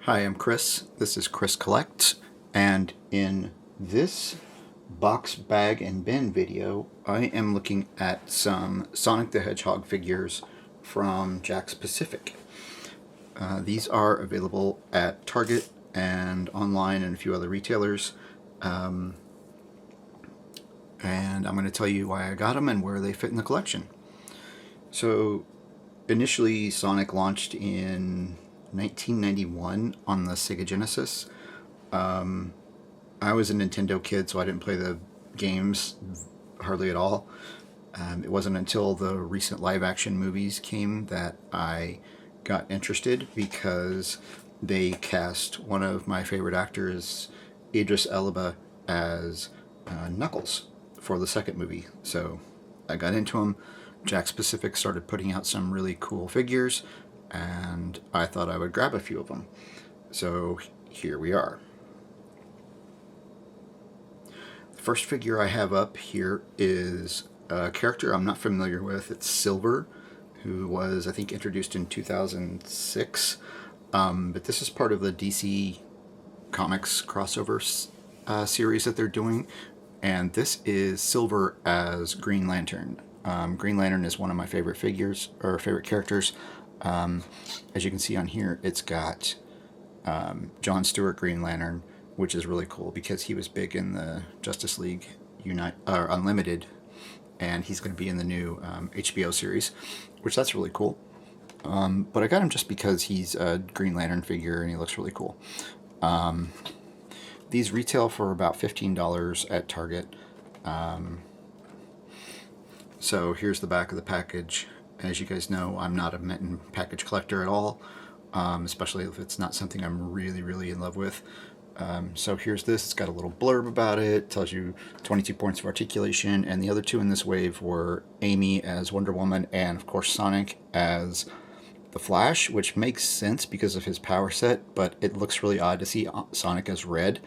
Hi, I'm Chris. This is Chris Collects, and in this box, bag, and bin video, I am looking at some Sonic the Hedgehog figures from Jakks Pacific. These are available at Target and online and a few other retailers. And I'm going to tell you why I got them and where they fit in the collection. So initially, Sonic launched in 1991 on the Sega Genesis. I was a Nintendo kid, so I didn't play the games hardly at all. It wasn't until the recent live-action movies came that I got interested, because they cast one of my favorite actors, Idris Elba, as Knuckles for the second movie. So I got into them. Jakks Pacific started putting out some really cool figures, and I thought I would grab a few of them. So here we are. The first figure I have up here is a character I'm not familiar with. It's Silver, who was, I think, introduced in 2006. But this is part of the DC Comics crossover series that they're doing. And this is Silver as Green Lantern. Green Lantern is one of my favorite figures, or favorite characters. As you can see on here, it's got John Stewart Green Lantern, which is really cool because he was big in the Justice League Unlimited, and he's going to be in the new HBO series, which that's really cool. But I got him just because he's a Green Lantern figure and he looks really cool. These retail for about $15 at Target. So here's the back of the package. As you guys know, I'm not a mint and package collector at all, especially if it's not something I'm really in love with. So here's this. It's got a little blurb about it. It tells you 22 points of articulation, and the other two in this wave were Amy as Wonder Woman and, of course, Sonic as the Flash, which makes sense because of his power set, but it looks really odd to see Sonic as red,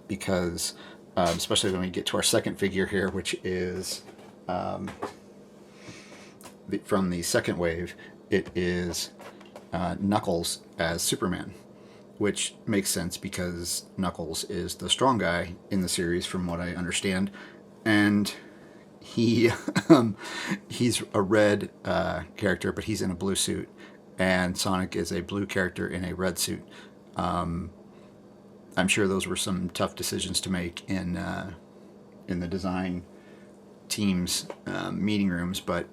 because, especially when we get to our second figure here, which is from the second wave, it is Knuckles as Superman, which makes sense because Knuckles is the strong guy in the series, from what I understand, and he's a red character, but he's in a blue suit, and Sonic is a blue character in a red suit. I'm sure those were some tough decisions to make in the design team's meeting rooms, but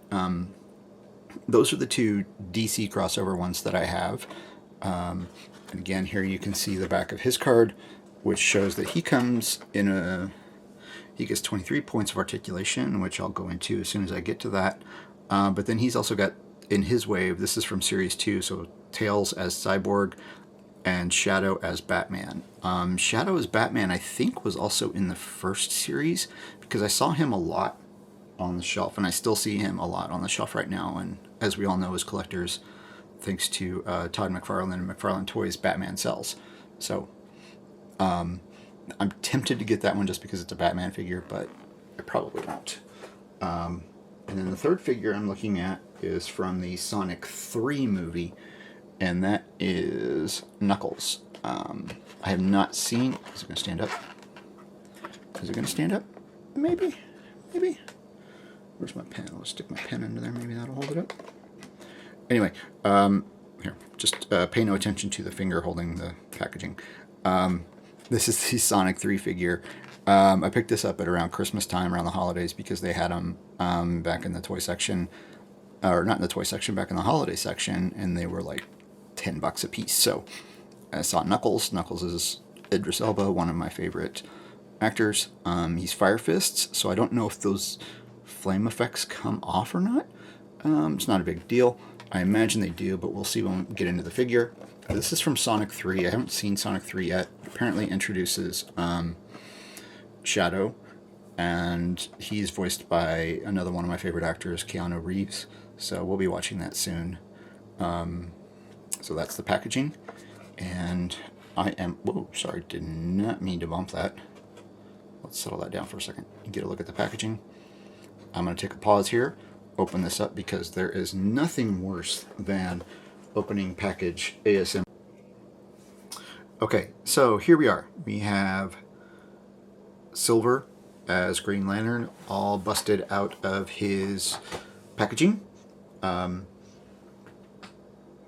those are the two DC crossover ones that I have. And again, here you can see the back of his card, which shows that he comes in he gets 23 points of articulation, which I'll go into as soon as I get to that. But then he's also got, in his wave, this is from Series 2, so Tails as Cyborg and Shadow as Batman. Shadow as Batman, I think, was also in the first series, because I saw him a lot on the shelf, and I still see him a lot on the shelf right now. And as we all know as collectors, thanks to Todd McFarlane and McFarlane Toys, Batman sells. So I'm tempted to get that one just because it's a Batman figure, but I probably won't. And then the third figure I'm looking at is from the Sonic 3 movie, and that is Knuckles. I have not seen... Is it going to stand up? Is it going to stand up? Maybe. Where's my pen? I'll stick my pen into there. Maybe that'll hold it up. Anyway, here, just pay no attention to the finger holding the packaging. This is the Sonic 3 figure. I picked this up at around Christmas time, around the holidays, because they had them back in the toy section, or not in the toy section, back in the holiday section, and they were like $10 a piece. So I saw Knuckles. Knuckles is Idris Elba, one of my favorite actors. He's Fire Fists, so I don't know if those flame effects come off or not. It's not a big deal. I imagine they do, but we'll see when we get into the figure. This is from Sonic 3. I haven't seen Sonic 3 yet. Apparently introduces Shadow, and he's voiced by another one of my favorite actors, Keanu Reeves. So we'll be watching that soon. So that's the packaging, and I am... Whoa, sorry, did not mean to bump that. Let's settle that down for a second and get a look at the packaging. I'm going to take a pause here, open this up, because there is nothing worse than opening package ASM. Okay, so here we are. We have Silver as Green Lantern, all busted out of his packaging.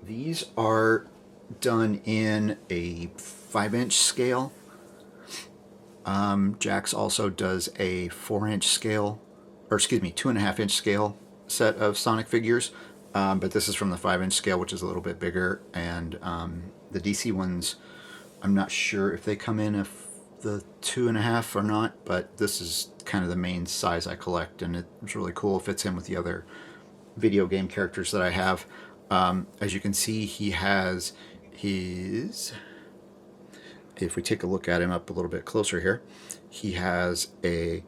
These are done in a 5-inch scale. Jax also does a 4-inch scale, or excuse me, 2.5-inch scale set of Sonic figures. But this is from the 5-inch scale, which is a little bit bigger. And the DC ones, I'm not sure if they come in if the 2.5 or not, but this is kind of the main size I collect, and it's really cool. It fits in with the other video game characters that I have. As you can see, he has his, if we take a look at him up a little bit closer here, he has a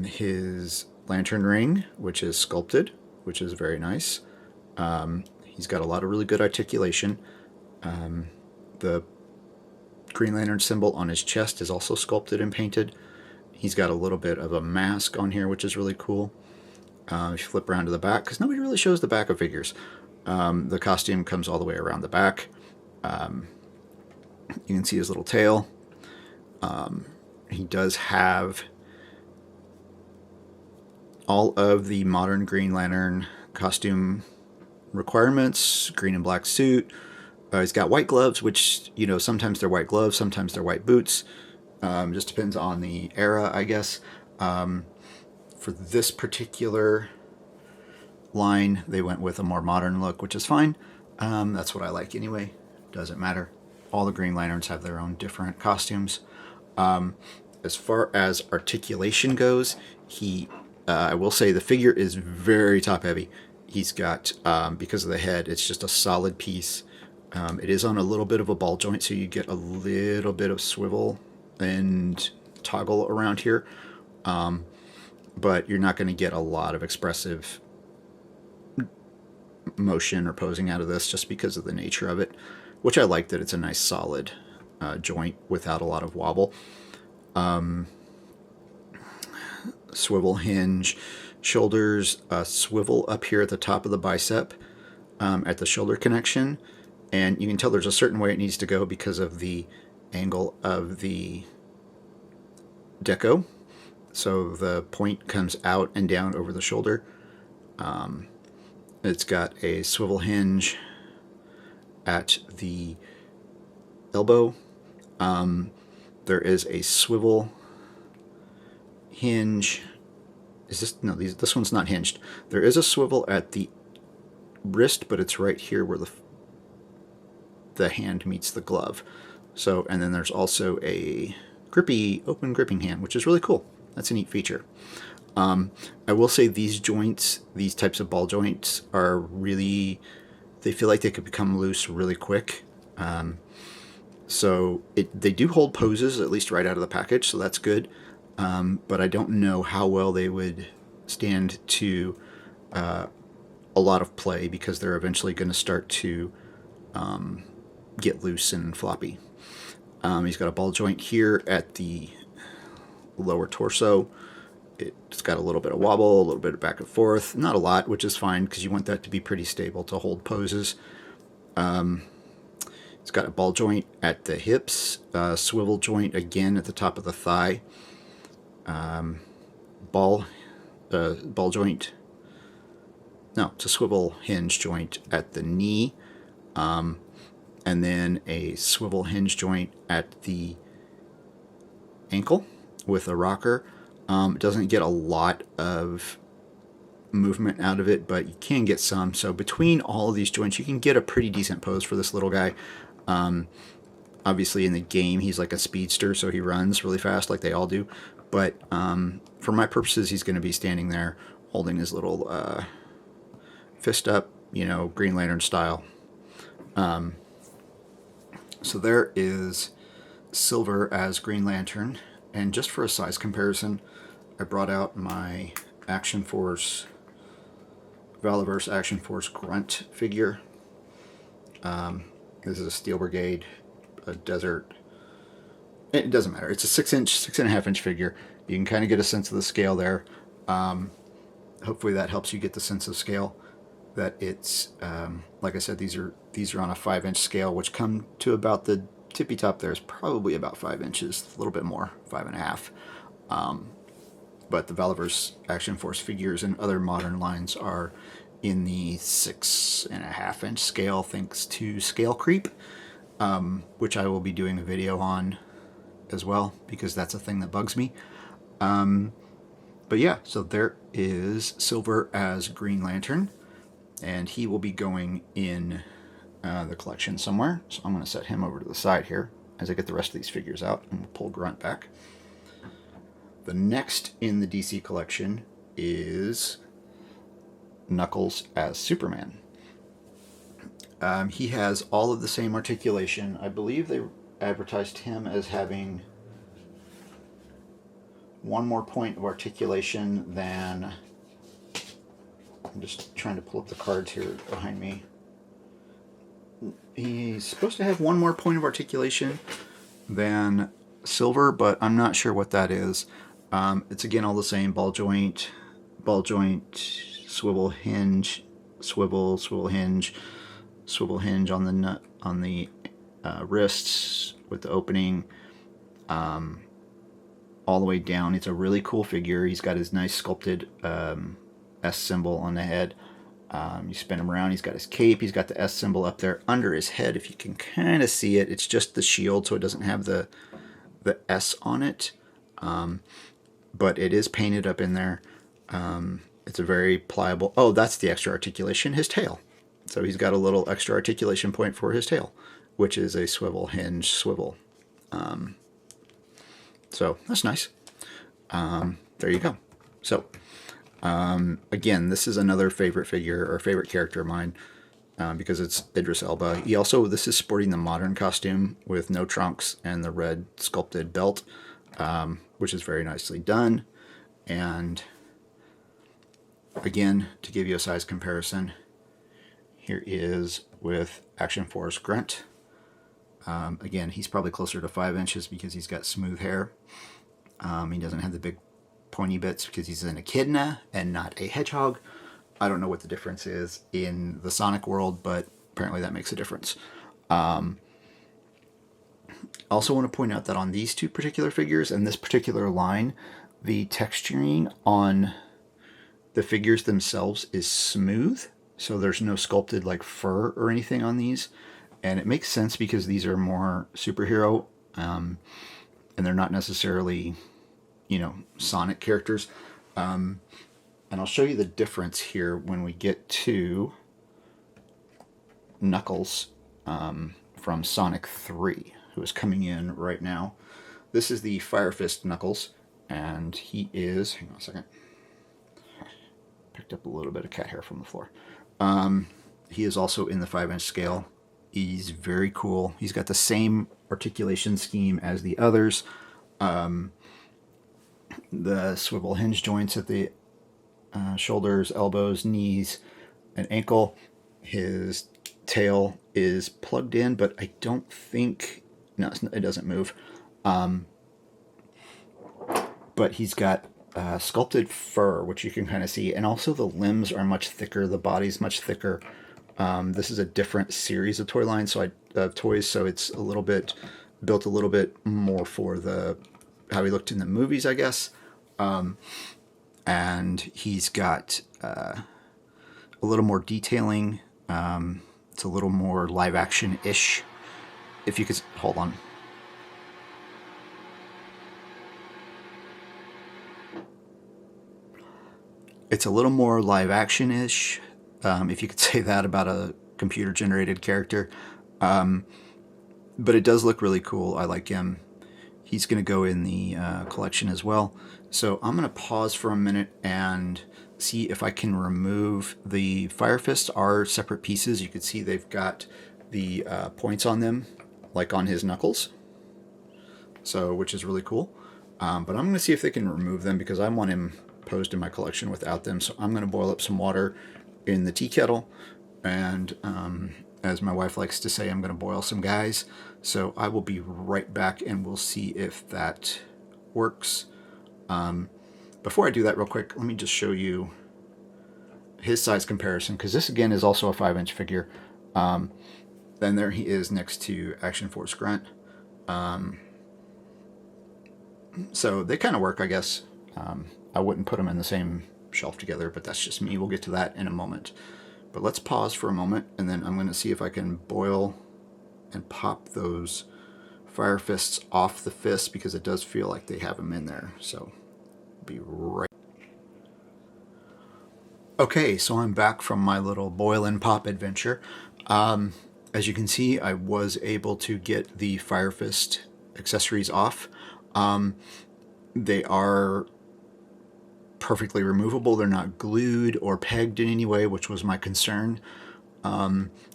his lantern ring, which is sculpted, which is very nice. He's got a lot of really good articulation. The Green Lantern symbol on his chest is also sculpted and painted. He's got a little bit of a mask on here, which is really cool. If you flip around to the back, because nobody really shows the back of figures, the costume comes all the way around the back. You can see his little tail. He does have all of the modern Green Lantern costume requirements: green and black suit. He's got white gloves, which, you know, sometimes they're white gloves, sometimes they're white boots. Just depends on the era, I guess. For this particular line, they went with a more modern look, which is fine. That's what I like anyway. Doesn't matter. All the Green Lanterns have their own different costumes. As far as articulation goes, I will say the figure is very top heavy. He's got, because of the head, it's just a solid piece. It is on a little bit of a ball joint, so you get a little bit of swivel and toggle around here. But you're not going to get a lot of expressive motion or posing out of this just because of the nature of it, which I like that it's a nice solid joint without a lot of wobble. Swivel hinge, shoulders swivel up here at the top of the bicep at the shoulder connection, and you can tell there's a certain way it needs to go because of the angle of the deco. So the point comes out and down over the shoulder. It's got a swivel hinge at the elbow. There is a swivel hinge. Is this, no, this one's not hinged. There is a swivel at the wrist, but it's right here where the hand meets the glove. So, and then there's also a open gripping hand, which is really cool. That's a neat feature. I will say these joints, these types of ball joints, are really, they feel like they could become loose really quick. So they do hold poses, at least right out of the package, so that's good. But I don't know how well they would stand to a lot of play, because they're eventually going to start to get loose and floppy. He's got a ball joint here at the lower torso. It's got a little bit of wobble, a little bit of back and forth. Not a lot, which is fine because you want that to be pretty stable to hold poses. It's got a ball joint at the hips, swivel joint again at the top of the thigh, ball joint. No, it's a swivel hinge joint at the knee, and then a swivel hinge joint at the ankle with a rocker. It doesn't get a lot of movement out of it, but you can get some. So between all of these joints, you can get a pretty decent pose for this little guy. Obviously in the game, he's like a speedster, so he runs really fast like they all do. But for my purposes, he's going to be standing there holding his little fist up, you know, Green Lantern style. So there is Silver as Green Lantern. And just for a size comparison, I brought out my Action Force, Valaverse Action Force Grunt figure. This is a Steel Brigade, a Desert. It doesn't matter. It's a 6.5-inch figure. You can kind of get a sense of the scale there. Hopefully that helps you get the sense of scale. That it's, like I said, these are on a 5-inch scale, which come to about the tippy top there is probably about 5 inches, a little bit more, 5.5. But the Valaverse Action Force figures and other modern lines are in the 6.5-inch scale, thanks to scale creep, which I will be doing a video on as well, because that's a thing that bugs me. But yeah, so there is Silver as Green Lantern, and he will be going in the collection somewhere. So I'm going to set him over to the side here as I get the rest of these figures out, and we'll pull Grunt back. The next in the DC collection is Knuckles as Superman. He has all of the same articulation. I believe they advertised him as having one more point of articulation than... I'm just trying to pull up the cards here behind me. He's supposed to have one more point of articulation than Silver, but I'm not sure what that is. It's again all the same: ball joint, swivel hinge, swivel hinge, swivel hinge on the nut, on the wrists with the opening, all the way down. It's a really cool figure. He's got his nice sculpted S symbol on the head. You spin him around, he's got his cape, he's got the S symbol up there under his head. If you can kind of see it, it's just the shield, so it doesn't have the S on it. But it is painted up in there. It's a very pliable... Oh, that's the extra articulation, his tail. So he's got a little extra articulation point for his tail, which is a swivel hinge swivel. So that's nice. There you go. So... again, this is another favorite figure or favorite character of mine because it's Idris Elba. This is sporting the modern costume with no trunks and the red sculpted belt, which is very nicely done. And again, to give you a size comparison, here is with Action Force Grunt. Again, he's probably closer to 5 inches because he's got smooth hair. He doesn't have the big pointy bits because he's an echidna and not a hedgehog. I don't know what the difference is in the Sonic world, but apparently that makes a difference. I also want to point out that on these two particular figures and this particular line, the texturing on the figures themselves is smooth, so there's no sculpted like fur or anything on these, and it makes sense because these are more superhero, and they're not necessarily, you know, Sonic characters. And I'll show you the difference here when we get to Knuckles from Sonic 3, who is coming in right now. This is the Fire Fist Knuckles, and he is... Hang on a second. Picked up a little bit of cat hair from the floor. He is also in the 5-inch scale. He's very cool. He's got the same articulation scheme as the others. The swivel hinge joints at the shoulders, elbows, knees, and ankle. His tail is plugged in, but I don't think... No, it doesn't move. But he's got sculpted fur, which you can kind of see, and also the limbs are much thicker, the body's much thicker. This is a different series of toy lines, so toys, so it's a little bit built a little bit more for the how he looked in the movies, I guess. And he's got a little more detailing. It's a little more live action-ish. If you could hold on. It's a little more live action-ish, if you could say that about a computer-generated character. But it does look really cool. I like him. He's going to go in the collection as well. So I'm going to pause for a minute and see if I can remove the Fire Fists are separate pieces. You can see they've got the points on them, like on his knuckles. So, which is really cool. But I'm going to see if they can remove them because I want him posed in my collection without them. So I'm going to boil up some water in the tea kettle, and as my wife likes to say, I'm going to boil some guys. So I will be right back and we'll see if that works. Before I do that real quick, let me just show you his size comparison, because this again is also a 5-inch figure. Then there he is next to Action Force Grunt. So they kind of work, I guess. I wouldn't put them in the same shelf together, but that's just me. We'll get to that in a moment. But let's pause for a moment, and then I'm going to see if I can boil and pop those fire fists off the fist, because it does feel like they have them in there. So be right. Okay, so I'm back from my little boil and pop adventure. As you can see, I was able to get the fire fist accessories off. They are perfectly removable. They're not glued or pegged in any way, which was my concern.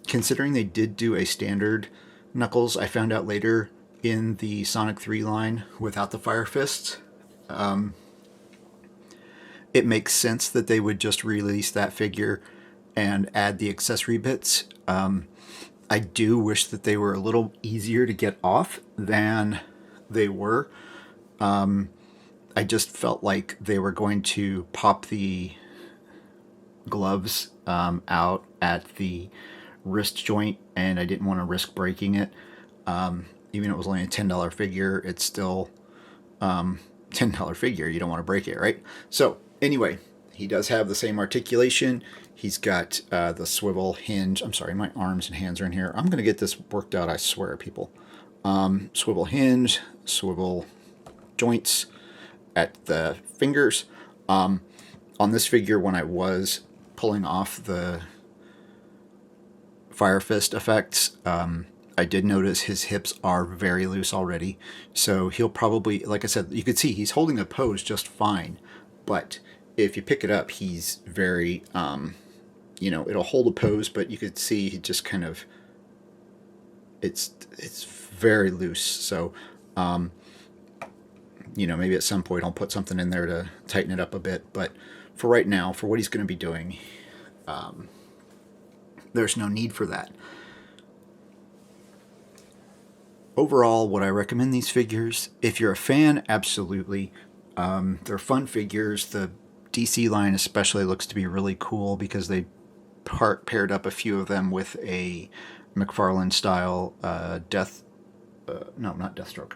Considering they did do a standard Knuckles, I found out later in the Sonic 3 line without the fire fists, it makes sense that they would just release that figure and add the accessory bits. I do wish that they were a little easier to get off than they were. I just felt like they were going to pop the gloves out at the wrist joint, and I didn't want to risk breaking it. Even if it was only a $10 figure, it's still $10 figure. You don't want to break it, right? So anyway, he does have the same articulation. He's got the swivel hinge. I'm sorry, my arms and hands are in here. I'm going to get this worked out, I swear, people. Swivel hinge, swivel joints at the fingers. On this figure, when I was pulling off the fire fist effects, I did notice his hips are very loose already. So he'll probably, like I said, you could see he's holding a pose just fine. But if you pick it up, he's very, it'll hold a pose, but you could see he just kind of, it's very loose. So, maybe at some point I'll put something in there to tighten it up a bit. But for right now, for what he's going to be doing, there's no need for that. Overall, would I recommend these figures? If you're a fan, absolutely. They're fun figures. The DC line especially looks to be really cool because they paired up a few of them with a McFarlane style not Deathstroke.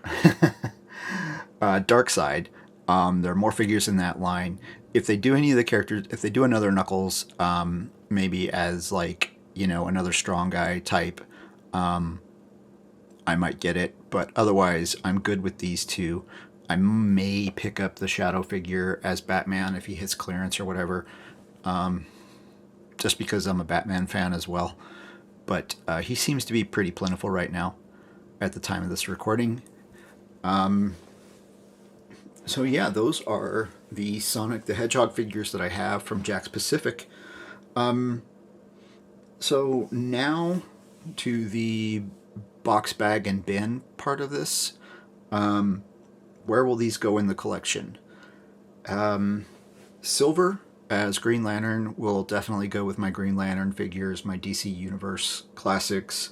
Darkseid. There are more figures in that line. If they do any of the characters, if they do another Knuckles, maybe as another strong guy type, I might get it. But otherwise, I'm good with these two. I may pick up the Shadow figure as Batman if he hits clearance or whatever, just because I'm a Batman fan as well. But he seems to be pretty plentiful right now at the time of this recording. So yeah, those are the Sonic the Hedgehog figures that I have from Jakks Pacific. So now to the box, bag, and bin part of this. Where will these go in the collection? Silver as Green Lantern will definitely go with my Green Lantern figures, my DC Universe classics,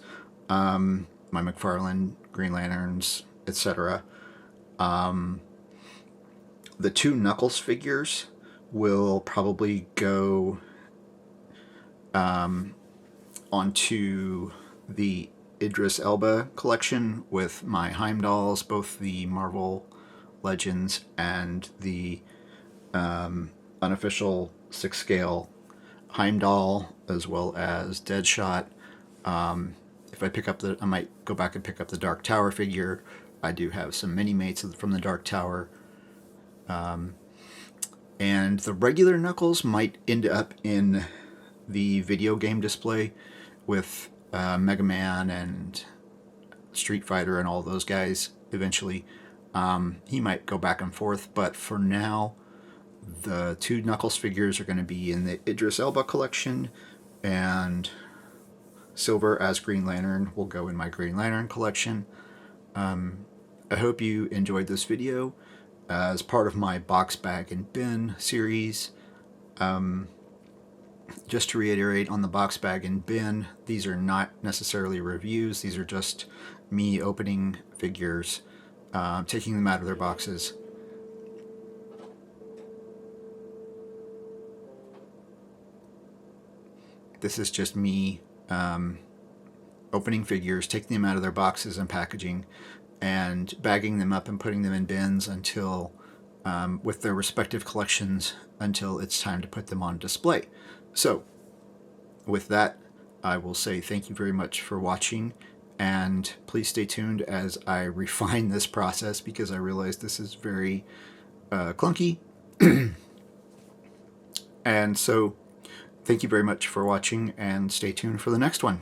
my McFarlane Green Lanterns, etc. The two Knuckles figures will probably go onto the Idris Elba collection with my Heimdalls, both the Marvel Legends and the unofficial 6-scale Heimdall, as well as Deadshot. If I pick up I might go back and pick up the Dark Tower figure. I do have some mini-mates from the Dark Tower. And the regular Knuckles might end up in the video game display with Mega Man and Street Fighter and all those guys eventually. He might go back and forth, but for now, the two Knuckles figures are going to be in the Idris Elba collection, and Silver as Green Lantern will go in my Green Lantern collection. I hope you enjoyed this video as part of my box, bag, and bin series. Just to reiterate on the box, bag, and bin, these are not necessarily reviews. These are just me opening figures, taking them out of their boxes. This is just me opening figures, taking them out of their boxes and packaging. and bagging them up and putting them in bins until, with their respective collections, until it's time to put them on display. So, with that, I will say thank you very much for watching, and please stay tuned as I refine this process, because I realize this is very clunky. And so, thank you very much for watching, and stay tuned for the next one.